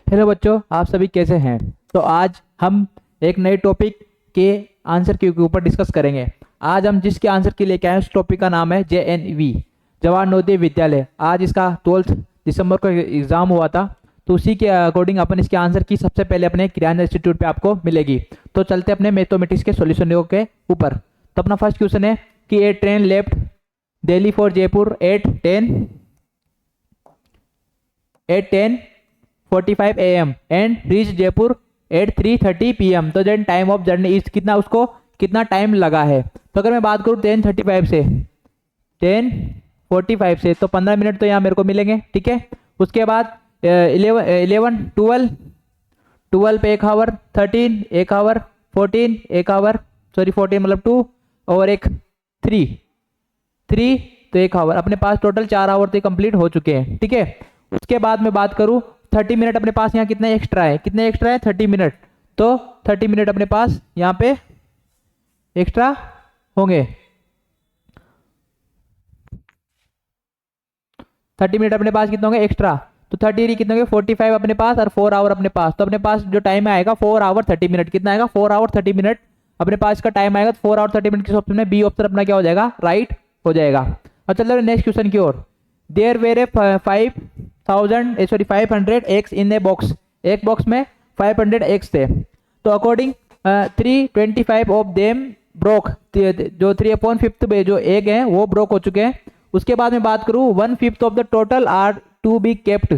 Hello बच्चों, आप सभी कैसे हैं। तो आज हम एक नए टॉपिक के आंसर के ऊपर डिस्कस करेंगे। आज हम जिसके आंसर के लेके आए हैं उस टॉपिक का नाम है JNV, जवाहर नवोदय विद्यालय। आज इसका 12 दिसंबर को एग्जाम हुआ था, तो उसी के अकॉर्डिंग अपन इसके आंसर की सबसे पहले अपने किराना इंस्टीट्यूट पे आपको मिलेगी। तो चलते अपने मैथमेटिक्स के सॉल्यूशन के ऊपर। तो अपना फर्स्ट क्वेश्चन है कि a train left Delhi for Jaipur at 10:45 AM and reach Jaipur at 3:30 PM। तो then time of journey is कितना, उसको कितना टाइम लगा है। तो अगर मैं बात करूँ 10:35 से 10:45 से, तो 15 मिनट तो यहाँ मेरे को मिलेंगे, ठीक है। उसके बाद 11 12 पे 1 आवर, 13 1 आवर, 14 1 आवर, सॉरी 14 मतलब 2 और एक 3 तो 1 आवर। अपने पास टोटल 4 आवर तो कंप्लीट हो चुके हैं, ठीक है। उसके बाद मैं बात करूं 30 मिनट अपने पास यहाँ कितने एक्स्ट्रा है, 30 मिनट। तो 30 मिनट अपने पास यहाँ पे एक्स्ट्रा होंगे। 30 मिनट अपने पास कितने होंगे एक्स्ट्रा, तो 30 कितने होंगे 45 अपने पास और 4 आवर अपने पास। तो अपने पास जो टाइम आएगा 4 आवर 30 मिनट, कितना आएगा 4 आवर 30 मिनट अपने पास का टाइम आएगा। 4 आवर 30 मिनट किस ऑप्शन में, बी ऑप्शन अपना क्या हो जाएगा, राइट हो जाएगा। और चल रहे नेक्स्ट क्वेश्चन की ओर। There were a 500 eggs in a box, एक बॉक्स में 500 eggs थे। तो अकॉर्डिंग 325 ऑफ देम ब्रोक, जो 3/5 जो एग हैं वो ब्रोक हो चुके हैं। उसके बाद में बात करूँ 1/5 of the total are to be kept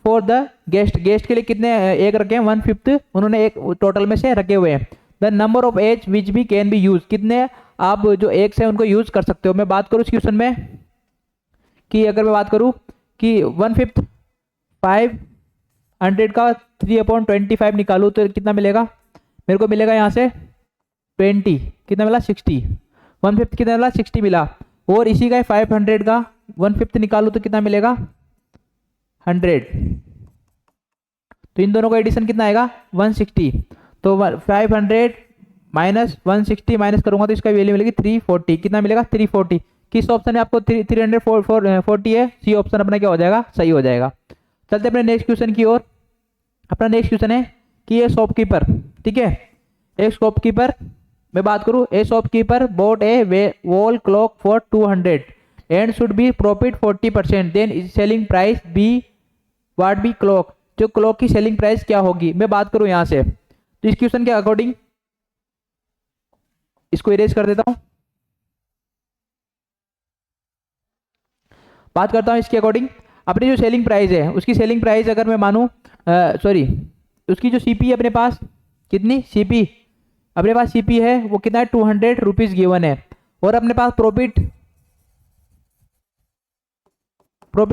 for the guest. Guest के लिए कितने एग रखे हैं, 1/5 उन्होंने एक टोटल में से रखे हुए हैं। द नंबर ऑफ एज विच भी कैन बी यूज, कितने आप जो एग्स हैं उनको यूज कर सकते हो। मैं बात करूँ इस क्वेश्चन में कि अगर मैं बात करूँ कि 1/5 500 का 3/25 निकालूँ तो कितना मिलेगा, मेरे को मिलेगा यहाँ से 20, कितना मिला 60। 1/5 कितना मिला 60 मिला। और इसी का 500 का 1/5 निकालूँ तो कितना मिलेगा 100। तो इन दोनों का एडिशन कितना आएगा 160। तो 500 माइनस 160 माइनस करूंगा तो इसका वैल्यू मिलेगी 340, कितना मिलेगा 340। किस ऑप्शन में आपको 340 है, सी ऑप्शन अपना क्या हो जाएगा, सही हो जाएगा। चलते अपने नेक्स्ट क्वेश्चन की ओर। अपना नेक्स्ट क्वेश्चन है कि ये शॉपकीपर, ठीक है, एक शॉपकीपर मैं बात करूं, a shopkeeper bought a wall clock for 200 and should be profit 40%, then selling price be what be clock, जो क्लॉक की सेलिंग प्राइस क्या होगी। मैं बात करूं यहां से, तो इस क्वेश्चन के अकॉर्डिंग इसको इरेज कर देता हूं। बात करता हूं इसके अकॉर्डिंग, अपनी जो सेलिंग प्राइस है उसकी सेलिंग प्राइस अगर मैं मानूं, सॉरी उसकी जो सीपी है अपने पास, कितनी सीपी अपने पास सीपी है वो कितना है 200 रुपीज गिवन है। और अपने पास प्रॉफिट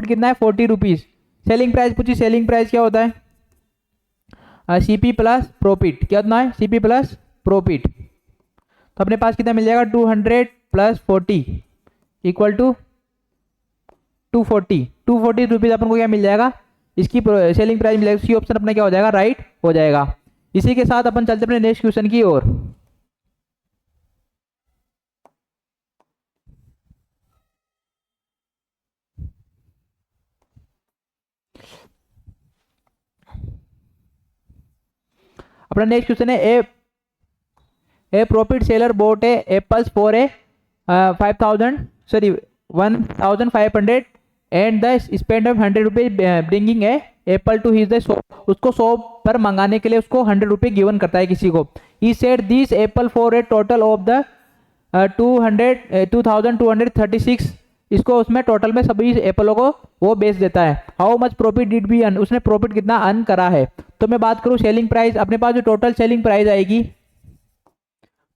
कितना है 40 रुपीज। सेलिंग प्राइस पूछी, सेलिंग प्राइस क्या होता है सीपी प्लस प्रॉफिट, क्या होता है सीपी प्लस प्रॉफिट। तो अपने पास कितना मिल जाएगा 200 प्लस 40 इक्वल टू 240 रुपीज अपन को क्या मिल जाएगा, इसकी सेलिंग प्राइस मिलेगा। सी ऑप्शन अपना क्या हो जाएगा, राइट हो जाएगा। इसी के साथ अपन चलते अपने नेक्स्ट क्वेश्चन की ओर। अपना नेक्स्ट क्वेश्चन है a profit seller bought a apples for a 1500 and the spend of 100 rupees bringing a apple to his the shop. उसको शॉप पर मंगाने के लिए उसको 100 रुपये गिवन करता है किसी को। He said this Apple for a total of the 2236, इसको उसमें टोटल में सभी एप्पलों को वो बेच देता है। How much profit did be earn, उसने प्रॉफिट कितना अर्न करा है। तो मैं बात करूं सेलिंग प्राइस, अपने पास जो टोटल सेलिंग प्राइस आएगी,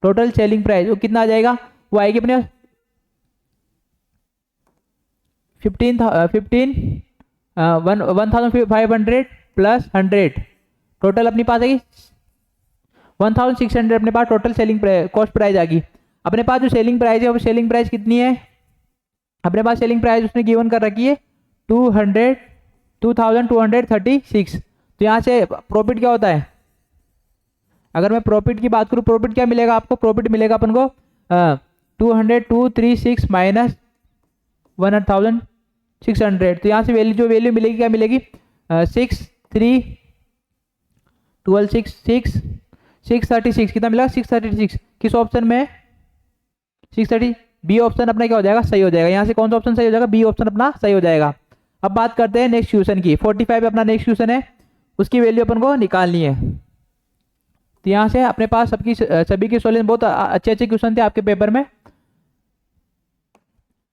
टोटल सेलिंग प्राइस वो कितना आ जाएगा, वो आएगी अपने 1500 प्लस 100, टोटल अपने पास आएगी 1600 अपने पास टोटल सेलिंग कॉस्ट प्राइस आ गई। अपने पास जो सेलिंग प्राइस है वो सेलिंग प्राइस कितनी है, अपने पास सेलिंग प्राइस उसने गिवन कर रखी है 2236। तो यहाँ से प्रॉफिट क्या होता है, अगर मैं प्रॉफिट की बात करूँ प्रॉफिट क्या मिलेगा आपको, प्रॉफिट मिलेगा अपन को 236 माइनस 1600। तो यहाँ से वैल्यू जो वैल्यू मिलेगी क्या मिलेगी 63 12 6 6 636 कितना मिला 636 किस ऑप्शन में 630 बी ऑप्शन अपना क्या हो जाएगा सही हो जाएगा। यहाँ से कौन सा ऑप्शन सही हो जाएगा बी ऑप्शन अपना सही हो जाएगा। अब बात करते हैं नेक्स्ट क्वेश्चन की 45 अपना नेक्स्ट क्वेश्चन है उसकी वैल्यू अपन को निकालनी है। तो यहाँ से अपने पास सभी के सॉल्यूशन बहुत अच्छे अच्छे क्वेश्चन थे आपके पेपर में।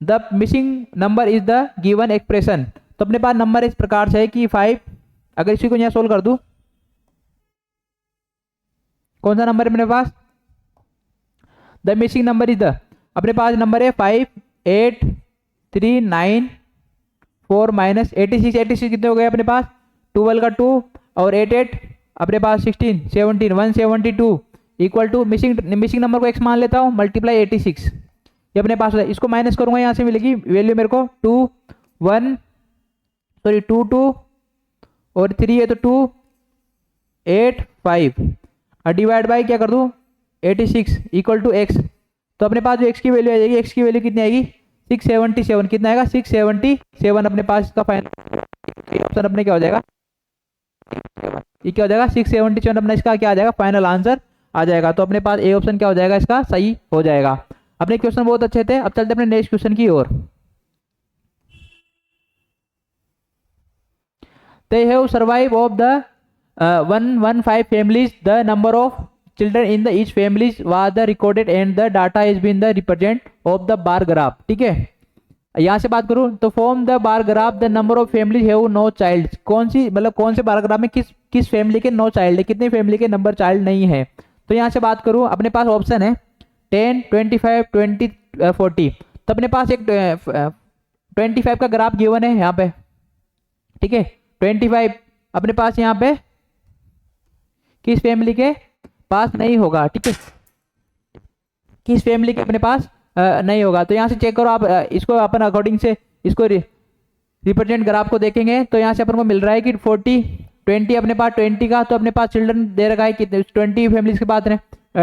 The missing number is the given expression. तो अपने पास नंबर इस प्रकार से है कि 5 अगर इसी को यहाँ सोल्व कर दूं कौन सा नंबर है अपने पास the missing number is the अपने पास नंबर है 5 8 3 9 4 माइनस 86 86 कितने हो गए अपने पास 12 का 2 और 8 8 अपने पास 16 17 172 इक्वल टू मिसिंग नंबर को x मान लेता हूँ मल्टीप्लाई 86 ये अपने पास है। इसको माइनस करूंगा यहाँ से मिलेगी वैल्यू मेरे को 2 1 सॉरी 2 2 और 3 है तो 2 8 5 और डिवाइड बाई क्या कर दूँ 86 इक्वल टू x। तो अपने पास जो x की वैल्यू आ जाएगी x की वैल्यू कितनी आएगी 677 कितना आएगा 677 अपने पास इसका फाइनल ऑप्शन अपने क्या हो जाएगा ये क्या हो जाएगा 677 अपना इसका क्या आ जाएगा फाइनल आंसर आ जाएगा। तो अपने पास ए ऑप्शन क्या हो जाएगा इसका सही हो जाएगा। अपने क्वेश्चन बहुत अच्छे थे। अब चलते अपने नेक्स्ट क्वेश्चन की ओर। They have survived of the 115 families. The number of children in the each families was the recorded and the data has been the represent of the bar graph। ठीक है यहाँ से बात करूँ तो from the bar graph the number of family have no child. कौन सी मतलब कौन से बार ग्राफ में किस फैमिली के नो चाइल्ड है कितनी फैमिली के नंबर चाइल्ड नहीं है। तो यहाँ से बात करूँ अपने पास ऑप्शन है 10 25 20 40। तो अपने पास एक 25 का ग्राफ गिवन है यहाँ पे ठीक है 25 अपने पास यहाँ पे किस फैमिली के पास नहीं होगा ठीक है किस फैमिली के अपने पास नहीं होगा। तो यहाँ से चेक करो आप इसको अपन अकॉर्डिंग से इसको रिप्रेजेंट ग्राफ को देखेंगे तो यहाँ से अपन को मिल रहा है कि 40 20 अपने पास 20 का तो अपने पास चिल्ड्रन दे रखा है कितने 20 फैमिलीज के बात है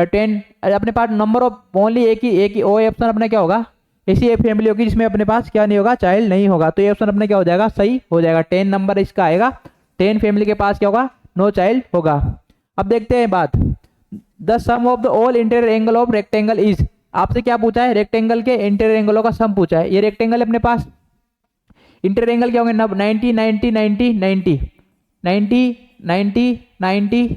10 अपने पास नंबर ऑफ ओनली एक ही ओ ऑप्शन अपना क्या होगा ऐसी एक फैमिली होगी जिसमें अपने पास क्या नहीं होगा चाइल्ड नहीं होगा। तो ये ऑप्शन अपना क्या हो जाएगा सही हो जाएगा 10 नंबर इसका आएगा 10 फैमिली के पास क्या होगा नो चाइल्ड होगा। अब देखते हैं बात the sum of the all interior angle of rectangle is. आपसे क्या पूछा है रेक्टेंगल के इंटीरियर एंगलों का सम पूछा है। ये रेक्टेंगल अपने पास इंटीरियर एंगल क्या होंगे 90 90 90 90 90 90 90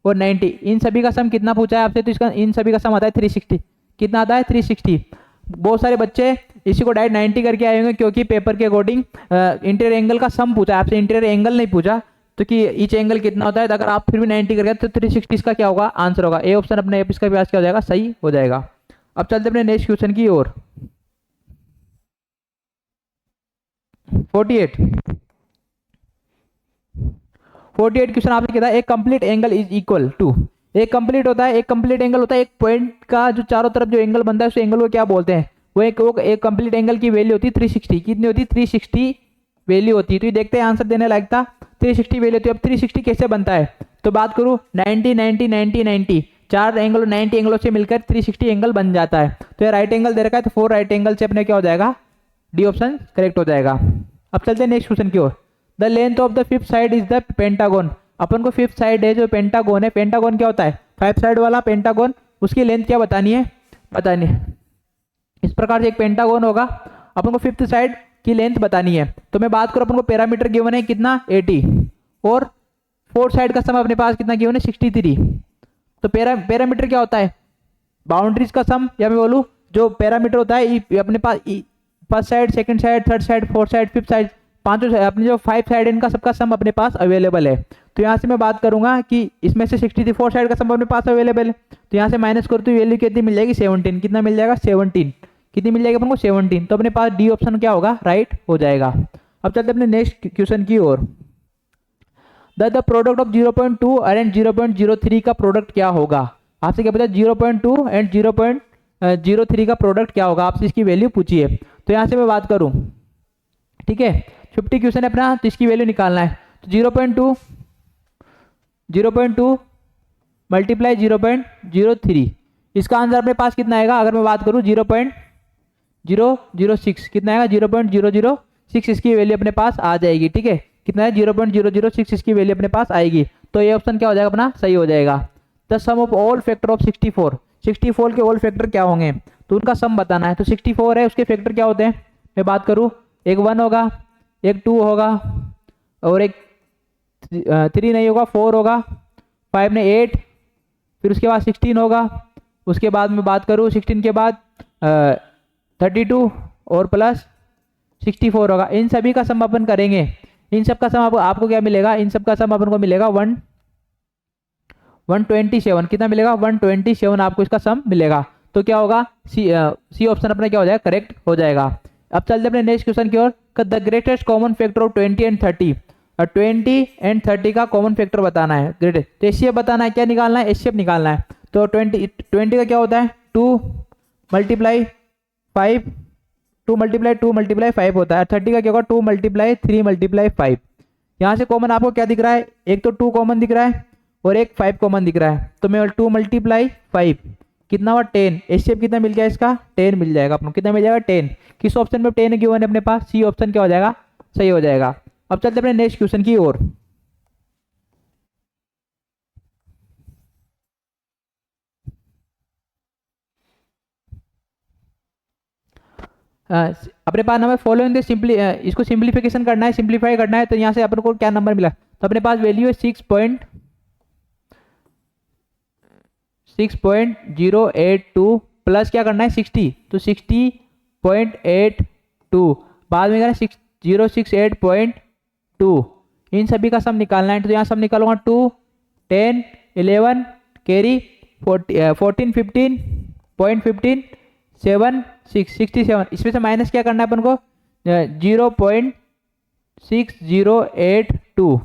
और 90 इन सभी का सम कितना पूछा है आपसे। तो इसका इन सभी का सम आता है 360 कितना आता है 360। बहुत सारे बच्चे इसी को डायरेक्ट 90 करके आए होंगे क्योंकि पेपर के अकॉर्डिंग इंटीरियर एंगल का सम पूछा है आपसे इंटीरियर एंगल नहीं पूछा तो कि ईच एंगल कितना होता है। तो अगर आप फिर भी 90 करके तो 360 इसका क्या होगा आंसर होगा ए ऑप्शन अपने इसका भी क्या हो जाएगा सही हो जाएगा। अब चलते अपने नेक्स्ट क्वेश्चन की ओर 48 क्वेश्चन आपसे कहता है एक complete angle is equal to एक कंप्लीट होता है एक कंप्लीट एंगल होता है एक पॉइंट का जो चारों तरफ जो एंगल बनता है उस एंगल को क्या बोलते हैं वो एक कंप्लीट एंगल की वैल्यू होती है 360 कितनी होती है 360 वैल्यू होती है। तो ये देखते हैं आंसर देने लायक था 360 वैल्यू होती है। अब 360 कैसे बनता है तो बात करूँ 90 90 90 90 चार एंगल 90 एंगलों से मिलकर 360 एंगल बन जाता है। तो ये राइट एंगल दे रखा है तो 4 राइट एंगल से अपने क्या हो जाएगा डी ऑप्शन करेक्ट हो जाएगा। अब चलते हैं नेक्स्ट क्वेश्चन की ओर the length of the fifth side is the pentagon. अपन को फिफ्थ साइड है जो पेंटागोन है पेंटागोन क्या होता है 5 साइड वाला पेंटागोन उसकी लेंथ क्या बतानी है इस प्रकार से एक पेंटागोन होगा अपन को फिफ्थ साइड की लेंथ बतानी है। तो मैं बात करूं अपन को पैरामीटर गिवन है कितना 80 और 4 साइड का सम अपने पास कितना गिवन है 63। तो पैरामीटर क्या होता है बाउंड्रीज का सम या मैं बोलूँ जो पैरामीटर होता है अपने पास first side second side third side fourth side fifth side पांचों अपने जो 5 साइड इनका सबका सम अपने पास अवेलेबल है। तो यहाँ से मैं बात करूंगा कि इसमें से 64 साइड का सम अपने पास अवेलेबल है। तो यहाँ से माइनस करो तो वैल्यू कितनी मिल जाएगी 17 कितना मिल जाएगा 17 कितनी मिल जाएगी अपन को 17। तो अपने पास डी ऑप्शन क्या होगा राइट हो जाएगा। अब चलते अपने नेक्स्ट क्वेश्चन की ओर द प्रोडक्ट ऑफ 0.2 एंड 0.03 का प्रोडक्ट क्या होगा। आपसे क्या पता 0.2 एंड 0.03 का प्रोडक्ट क्या होगा आपसे इसकी वैल्यू पूछिए। तो यहाँ से मैं बात करूँ ठीक है 50 क्वेश्चन है अपना तो इसकी वैल्यू निकालना है। तो 0.2 मल्टीप्लाई 0.03 इसका आंसर अपने पास कितना आएगा। अगर मैं बात करूँ 0.006 कितना आएगा 0.006 इसकी वैल्यू अपने पास आ जाएगी ठीक है। कितना है 0.0066 इसकी वैल्यू अपने पास आएगी। तो ये ऑप्शन क्या हो जाएगा अपना, सही हो जाएगा। The sum of all factor of 64 के ऑल फैक्टर क्या होंगे, तो उनका सम बताना है। तो 64 है, उसके फैक्टर क्या होते हैं, मैं बात करूँ, एक 1 होगा, एक 2 होगा, और एक 3 नहीं होगा, 4 होगा, 5 ने 8, फिर उसके बाद 16 होगा, उसके बाद मैं बात करूँ 16 के बाद 32 और प्लस 64 होगा। इन सभी का सम अपन करेंगे, इन सब का सम आपको क्या मिलेगा, इन सब का सम अपन को मिलेगा 127। कितना मिलेगा, 127 आपको इसका सम मिलेगा। तो क्या होगा, सी ऑप्शन अपना क्या हो जाएगा, करेक्ट हो जाएगा। अब चलते अपने नेक्स्ट क्वेश्चन की ओर। The greatest common factor of 20 and 30, और 20 एंड 30 का कॉमन फैक्टर बताना है, ग्रेटेस्ट। तो एचसीएफ बताना है, क्या निकालना है, एचसीएफ निकालना है। तो 20 का क्या होता है, 2 मल्टीप्लाई 5, 2 मल्टीप्लाई 2 मल्टीप्लाई 5 होता है। 30 का क्या होगा, 2 मल्टीप्लाई 3 मल्टीप्लाई 5। यहाँ से कॉमन आपको क्या दिख रहा है, एक तो 2 कॉमन दिख रहा है और एक 5 कॉमन दिख रहा है। तो मैं 2 मल्टीप्लाई 5 कितना हुआ, 10। एचसीएफ कितना मिल गया इसका, 10 मिल जाएगा अपने, कितना मिल जाएगा, 10। किस ऑप्शन में 10 गिवन है अपने पास, सी ऑप्शन क्या हो जाएगा, सही हो जाएगा। अब चलते अपने नेक्स्ट क्वेश्चन की ओर। अपने पास नंबर फॉलोइंग इसको सिंप्लीफिकेशन करना है, सिंप्लीफाई करना है। तो यहाँ से अपन को क्या नंबर मिला, तो अपने पास वैल्यू है 6.082 प्लस क्या करना है 60, तो 60.82 बाद में करना 068.2। इन सभी का सम निकालना है। तो यहाँ सम निकालूंगा 2 10 11 कैरी 14 15.15 7 67। इसमें से माइनस क्या करना है अपन को, 0.6082।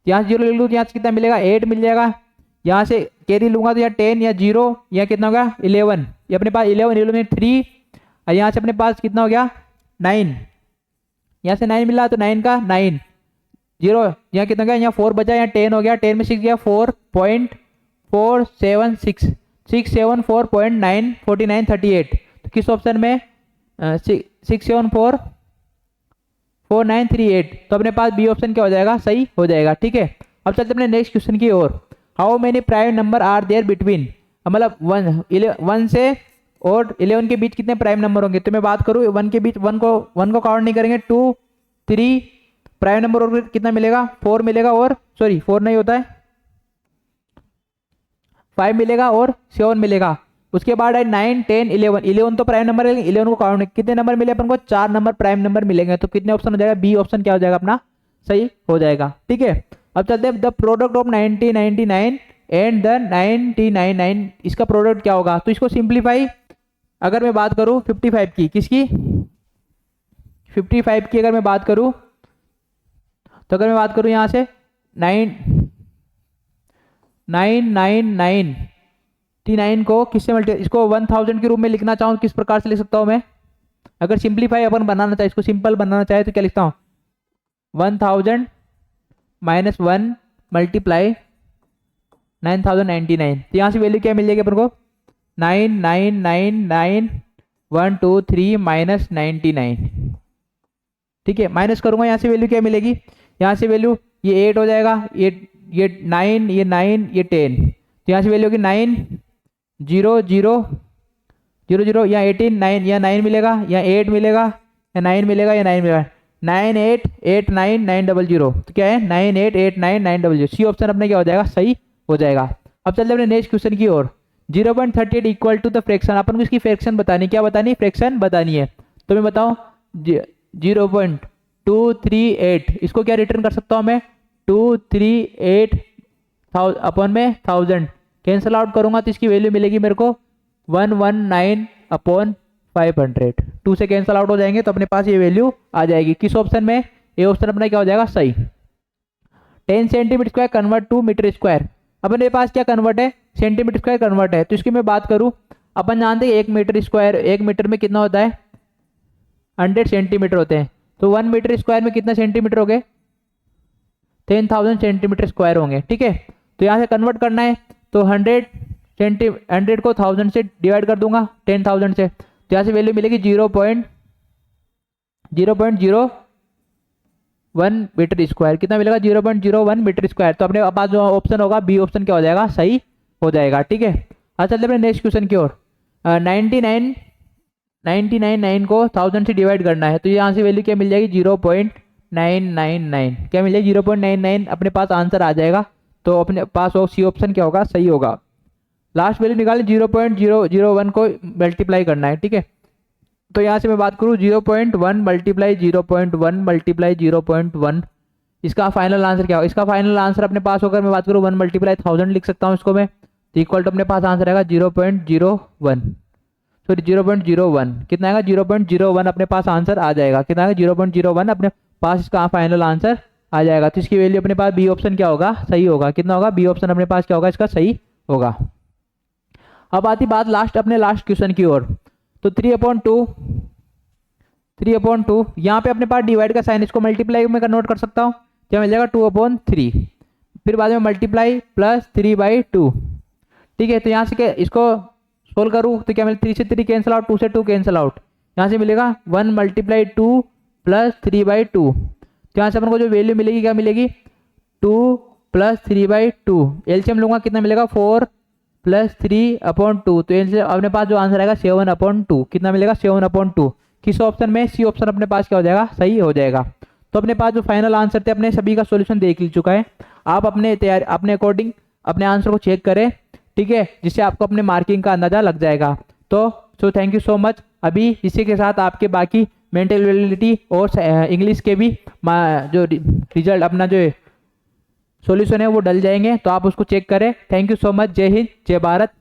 यहाँ से 0 ले लूँ तो यहाँ से कितना मिलेगा, 8 मिल जाएगा। यहाँ से कैरी लूंगा तो यहाँ 10 या 0 या कितना हो गया 11, ये अपने पास 11 में 3, और यहाँ से अपने पास कितना हो गया 9, यहाँ से 9 मिला तो 9 का 9 0, यहाँ कितना गया, यहाँ 4 बचा, यहाँ 10 हो गया, 10 में 6 गया 4.476 674.9 49 38। तो किस ऑप्शन में 674.4938, तो अपने पास बी ऑप्शन क्या हो जाएगा, सही हो जाएगा। ठीक है, अब चलते अपने नेक्स्ट क्वेश्चन की ओर। How many prime number are there between, मतलब 1 से और 11 के बीच कितने प्राइम नंबर होंगे। तो मैं बात करूँ 1 के बीच, 1 को काउंट नहीं करेंगे, 2 3 प्राइम नंबर और कितना मिलेगा, 4 मिलेगा, और सॉरी 4 नहीं होता है, 5 मिलेगा और 7 मिलेगा। उसके बाद है 9 10 11, 11 तो प्राइम नंबर है, 11 को काउंट, कितने नंबर मिले अपन को, 4 नंबर प्राइम नंबर मिलेंगे। तो कितने ऑप्शन हो जाएगा, बी ऑप्शन क्या हो जाएगा अपना, सही हो जाएगा। ठीक है, अब चलते हैं the product of 1999 and the 999, इसका प्रोडक्ट क्या होगा। तो इसको सिंप्लीफाई अगर मैं बात करूं 55 की, किसकी 55 की अगर मैं बात करूं, तो अगर मैं बात करूं यहाँ से 999 को किससे मल्टीप्लाई, इसको 1000 के रूप में लिखना चाहूँ किस प्रकार से लिख सकता हूँ मैं, अगर सिंप्लीफाई अपन बनाना चाहे, इसको सिंपल बनाना चाहे तो क्या लिखता हूँ, 1000 माइनस 1 मल्टीप्लाई 9099। तो यहाँ से वैल्यू क्या मिल जाएगी अपन को, 9999123 माइनस 99। ठीक है, माइनस करूंगा यहाँ से वैल्यू क्या मिलेगी, यहाँ से वैल्यू ये 8 हो जाएगा, ये 9, ये 9, ये 10। तो यहाँ से वैल्यू होगी 9 0 0 0 0, यहाँ 18 9, यहाँ 9 मिलेगा, यहाँ 8 मिलेगा, या 9 मिलेगा, या 9 मिलेगा, 9889900। तो क्या है 9889900, सी ऑप्शन अपने क्या हो जाएगा, सही हो जाएगा। अब चलते अपने नेक्स्ट क्वेश्चन की ओर। 0.38 इक्वल टू द फ्रैक्शन, अपन को इसकी फ्रैक्शन बतानी, क्या बतानी, फ्रैक्शन बतानी है। तो मैं बताऊं 0.238, इसको क्या रिटर्न कर सकता हूं मैं, 238 अपॉन में 1000, कैंसल आउट करूंगा तो इसकी वैल्यू मिलेगी मेरे को 119 अपॉन 500। 2 से कैंसल आउट हो जाएंगे तो अपने पास ये वैल्यू आ जाएगी। किस ऑप्शन में, ए ऑप्शन अपना क्या हो जाएगा, सही। 10 centimetre square convert to metre square, अपने पास क्या कन्वर्ट है, सेंटीमीटर स्क्वायर कन्वर्ट है। तो इसकी मैं बात करूं, अपन जानते हैं 1 मीटर स्क्वायर, 1 मीटर में कितना होता है 100 सेंटीमीटर होते हैं। तो 1 मीटर स्क्वायर में कितना सेंटीमीटर हो गए, 10,000 सेंटीमीटर स्क्वायर होंगे। ठीक है, तो यहाँ से कन्वर्ट करना है तो 100 को 1000 से डिवाइड कर दूंगा 10,000 से, तो यहाँ से वैल्यू मिलेगी 0.0 मीटर स्क्वायर, कितना मिलेगा 0.01 मीटर स्क्वायर। तो अपने पास जो ऑप्शन होगा बी ऑप्शन क्या हो जाएगा, सही हो जाएगा। ठीक है, अच्छा चलते अपने नेक्स्ट क्वेश्चन की ओर। 99 को 1000 से डिवाइड करना है, तो यहाँ से वैल्यू क्या मिल जाएगी 0.999, क्या मिल जाएगी 0.99 अपने पास आंसर आ जाएगा। तो अपने पास सी ऑप्शन क्या होगा, सही होगा। लास्ट वैल्यू निकालें 0.001 को मल्टीप्लाई करना है। ठीक है, तो यहाँ से मैं बात करूँ 0.1 मल्टीप्लाई 0.1 मल्टीप्लाई 0.1, इसका फाइनल आंसर क्या होगा। इसका फाइनल आंसर अपने पास होकर मैं बात करूँ 1 मल्टीप्लाई 1000 लिख सकता हूँ इसको मैं, तो इक्वल टू अपने पास आंसर आएगा 0.01, सॉरी 0.01, कितना आएगा 0.01 अपने पास आंसर आ जाएगा। कितना आएगा 0.01 अपने पास इसका फाइनल आंसर आ जाएगा। तो इसकी वैल्यू अपने पास बी ऑप्शन क्या होगा, सही होगा। कितना होगा, बी ऑप्शन अपने पास क्या होगा, इसका सही होगा। अब आती बात अपने लास्ट क्वेश्चन की ओर। तो 3/2 यहाँ पे अपने पास डिवाइड का साइन, इसको मल्टीप्लाई में कन्वर्ट कर सकता हूँ, क्या मिल जाएगा 2/3, फिर बाद में मल्टीप्लाई प्लस 3/2। ठीक है, तो यहाँ से क्या इसको सोल्व करूँ तो क्या मिलेगा 3 से 3 कैंसिल आउट, 2 से 2 कैंसिल आउट, यहाँ से मिलेगा 1 मल्टीप्लाई 2 प्लस 3/2। तो यहाँ से अपन को जो वैल्यू मिलेगी क्या मिलेगी 2 प्लस 3/2, एलसीएम लूंगा कितना मिलेगा 4 प्लस 3/2, तो एलसीएम अपने पास जो आंसर आएगा 7/2, कितना मिलेगा 7/2। किस ऑप्शन में, सी ऑप्शन अपने पास क्या हो जाएगा, सही हो जाएगा। तो अपने पास जो फाइनल आंसर थे अपने सभी का सॉल्यूशन देख चुका है। आप अपने तैयार अपने अकॉर्डिंग अपने आंसर को चेक करें, ठीक है, जिससे आपको अपने मार्किंग का अंदाजा लग जाएगा। तो थैंक यू सो मच। अभी इसी के साथ आपके बाकी मेंटल एबिलिटी और इंग्लिश के भी जो रिजल्ट अपना जो सॉल्यूशन है वो डल जाएंगे, तो आप उसको चेक करें। Thank you so much. जय हिंद, जय भारत।